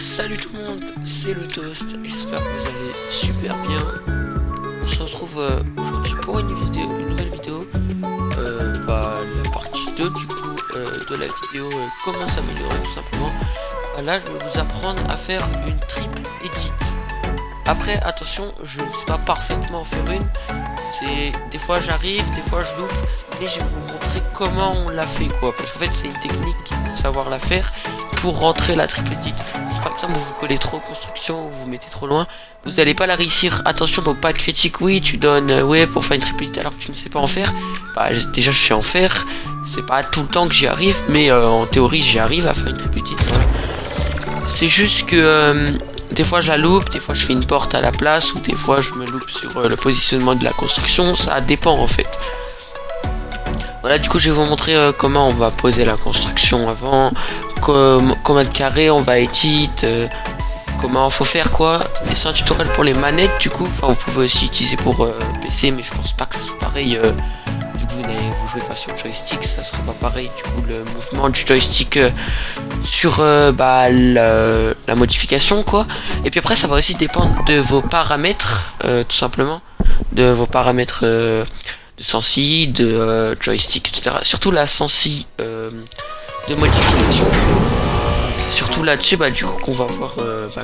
Salut tout le monde, c'est le Toast, j'espère que vous allez super bien. On se retrouve aujourd'hui pour une nouvelle vidéo, la partie 2 du coup de la vidéo comment s'améliorer tout simplement. Là je vais vous apprendre à faire une triple edit. Après attention, je ne sais pas parfaitement en faire une, c'est des fois j'arrive, des fois je loupe, mais je vais vous montrer comment on l'a fait quoi, parce qu'en fait c'est une technique de savoir la faire pour rentrer la triple edit. Si par exemple vous collez trop construction ou vous mettez trop loin, vous n'allez pas la réussir. Attention, donc pas de critique. Oui, tu donnes ouais pour faire une triple edit alors que tu ne sais pas en faire. Bah déjà je sais en faire, c'est pas tout le temps que j'y arrive, mais en théorie j'y arrive à faire une triple edit. Voilà. C'est juste que des fois je la loupe, des fois je fais une porte à la place, ou des fois je me loupe sur le positionnement de la construction, ça dépend en fait. Voilà, du coup je vais vous montrer comment on va poser la construction avant, combien de carrés on va edit, comment faut faire quoi. Et c'est un tutoriel pour les manettes du coup, enfin vous pouvez aussi utiliser pour PC, mais je pense pas que ça soit pareil. Du coup vous jouez pas sur le joystick, ça sera pas pareil du coup le mouvement du joystick sur la modification quoi. Et puis après ça va aussi dépendre de vos paramètres, tout simplement, de vos paramètres de sensi, de joystick, etc. Surtout la sensi de modification. C'est surtout là-dessus du coup qu'on va voir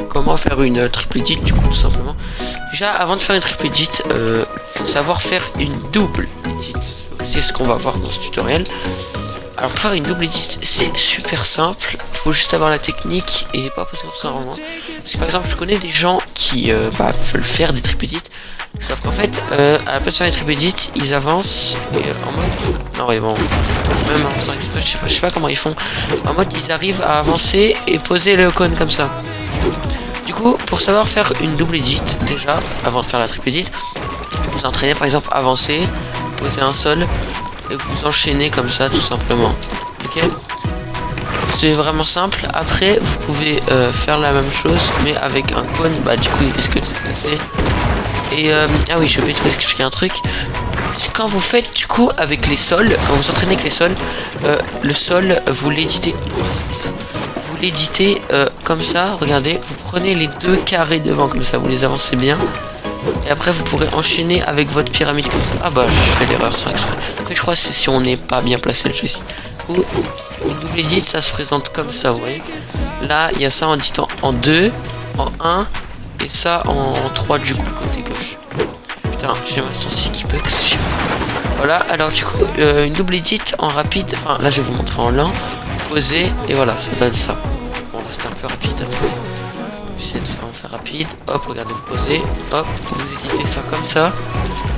comment faire une triple edit du coup tout simplement. Déjà avant de faire une triple edit, faut savoir faire une double edit. C'est ce qu'on va voir dans ce tutoriel. Alors pour faire une double edit, c'est super simple. Faut juste avoir la technique et pas poser comme ça vraiment. Parce que par exemple je connais des gens qui veulent faire des triple edit. Sauf qu'en fait, à la place de faire une triple edit, ils avancent et en mode... Non, ils vont... Même en faisant exprès, je sais pas comment ils font. En mode, ils arrivent à avancer et poser le cône comme ça. Du coup, pour savoir faire une double edit, déjà, avant de faire la triple edit, vous entraînez par exemple avancer, poser un sol, et vous enchaînez comme ça, tout simplement. Ok ? C'est vraiment simple. Après, vous pouvez faire la même chose, mais avec un cône. Du coup, il risque de se casser. Et ah oui, je vais vous expliquer un truc. C'est quand vous faites du coup avec les sols, quand vous entraînez avec les sols, le sol vous l'éditez. Vous l'éditez comme ça. Regardez, vous prenez les deux carrés devant comme ça, vous les avancez bien. Et après vous pourrez enchaîner avec votre pyramide comme ça. Ah j'ai fait l'erreur sans exprès. Après je crois que c'est si on n'est pas bien placé le jeu ici. Ou une double edit, ça se présente comme ça, vous voyez. Là il y a ça en éditant en 2, en 1. Et ça en 3 du coup côté gauche. Putain, j'ai ma sensi qui bug, c'est chiant. Voilà, alors du coup, une double edit en rapide. Enfin, là je vais vous montrer en lent. Poser, et voilà, ça donne ça. Bon, là c'était un peu rapide, attendez. J'essaie de faire rapide. Hop, regardez, vous posez. Hop, vous éditez ça comme ça.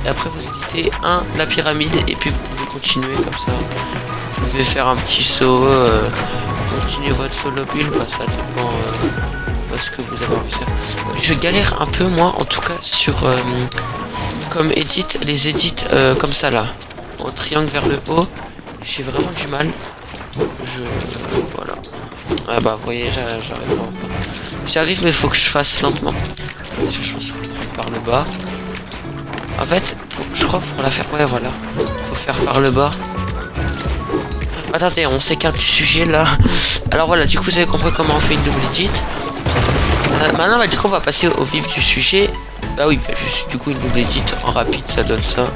Et après, vous éditez la pyramide. Et puis vous pouvez continuer comme ça. Vous pouvez faire un petit saut. Continuer votre solo build, ça dépend. Ce que vous avez envie de faire. Je galère un peu moi en tout cas sur comme edit, les edits comme ça là, en triangle vers le haut, j'ai vraiment du mal. Voilà. Vous voyez, j'arrive pas. J'arrive mais il faut que je fasse lentement. Déjà je pense qu'il faut prendre par le bas. En fait, je crois pour la faire, ouais voilà, faut faire par le bas. Attendez, on s'écarte du sujet là. Alors voilà, du coup vous avez compris comment on fait une double edit. Maintenant du coup on va passer au vif du sujet. Juste du coup une double edit en rapide ça donne ça.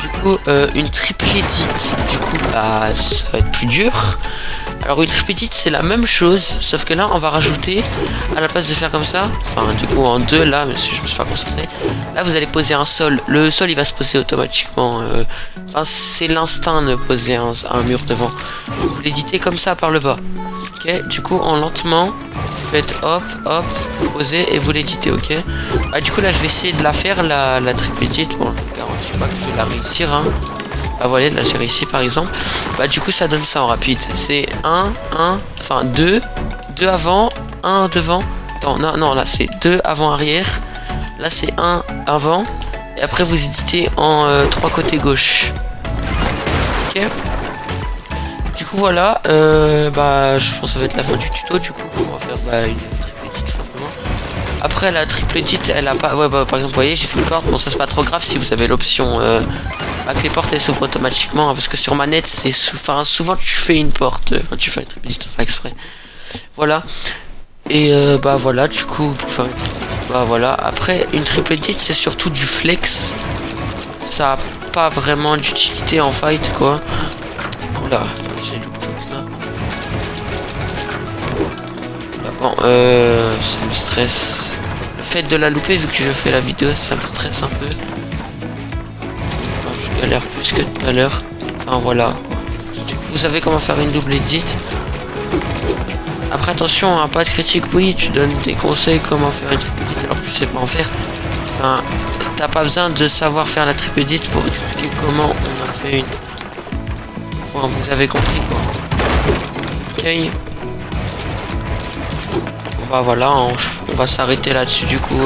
Du coup une triple edit du coup ça va être plus dur. Alors une triple edit c'est la même chose, sauf que là on va rajouter, à la place de faire comme ça, enfin du coup en 2 là, mais si je me suis pas concentré, là vous allez poser un sol, le sol il va se poser automatiquement, enfin c'est l'instinct de poser un mur devant. Vous l'éditez comme ça par le bas. Ok, du coup en lentement, vous faites hop, hop, vous posez et vous l'éditez, ok. Du coup là je vais essayer de la faire, la triple edit, bon je vous garantis pas que je vais la réussir hein. Voilà, là j'ai réussi par exemple. Du coup ça donne ça en rapide. C'est 2 avant, 1 devant. Non, là c'est 2 avant arrière. Là c'est 1 avant. Et après vous éditez en 3 côtés gauche. Ok. Du coup voilà. Je pense que ça va être la fin du tuto. Du coup on va faire une triple edit tout simplement. Après la triple edit elle a pas. Par exemple vous voyez j'ai fait une porte. Bon ça c'est pas trop grave si vous avez l'option que les portes elles s'ouvrent automatiquement hein, parce que sur manette c'est souvent tu fais une porte quand tu fais une triple edit, enfin exprès. Voilà. Et bah voilà, du coup, pour faire bah voilà. Après, une triple edit, c'est surtout du flex. Ça a pas vraiment d'utilité en fight, quoi. Oula, j'ai loupé là. Là, bon, ça me stresse. Le fait de la louper, vu que je fais la vidéo, ça me stresse un peu. Enfin, je galère plus que tout à l'heure. Enfin, voilà, quoi. Du coup, vous savez comment faire une double edit. Après, attention, hein, pas de critique. Oui, tu donnes des conseils comment faire une triple edit alors que tu sais pas en faire. Enfin, t'as pas besoin de savoir faire la triple edit pour expliquer comment on a fait une. Enfin, vous avez compris, quoi. Ok. Bah voilà, on va s'arrêter là-dessus du coup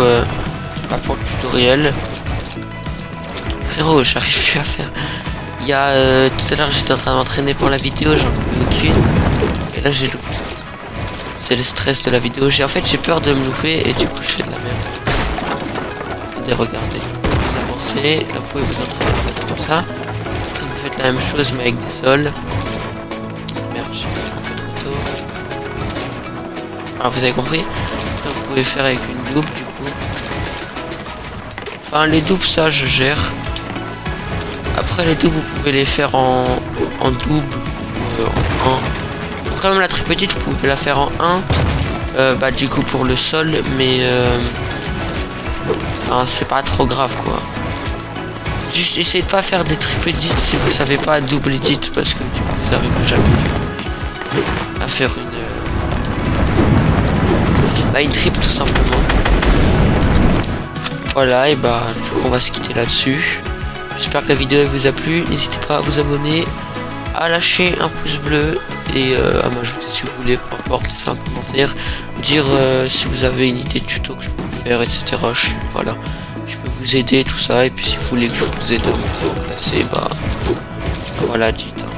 pour le tutoriel. Frérot, j'arrive plus à faire. Il y a tout à l'heure j'étais en train de m'entraîner pour la vidéo, j'en pouvais aucune. Et là j'ai loupé. C'est le stress de la vidéo. En fait j'ai peur de me louper et du coup je fais de la merde. Et regardez. Vous avancez, là vous pouvez vous entraîner comme ça. Après vous faites la même chose mais avec des sols. Merde, j'ai fait un peu trop tôt. Alors vous avez compris. Après vous pouvez faire avec une double du coup. Enfin les doubles ça je gère. Après les doubles vous pouvez les faire en double. Après même la triple edit vous pouvez la faire en 1. Bah du coup pour le sol mais enfin, c'est pas trop grave quoi. Juste essayez de pas faire des triple edit si vous savez pas double edit parce que du coup vous arriverez jamais à faire une triple tout simplement. Voilà et bah du coup on va se quitter là-dessus. J'espère que la vidéo vous a plu. N'hésitez pas à vous abonner, à lâcher un pouce bleu et à m'ajouter si vous voulez, peu importe, laissez un commentaire, dire si vous avez une idée de tuto que je peux faire, etc. Voilà, je peux vous aider tout ça et puis si vous voulez que je vous aide à monter en classé, bah voilà, dites. Hein.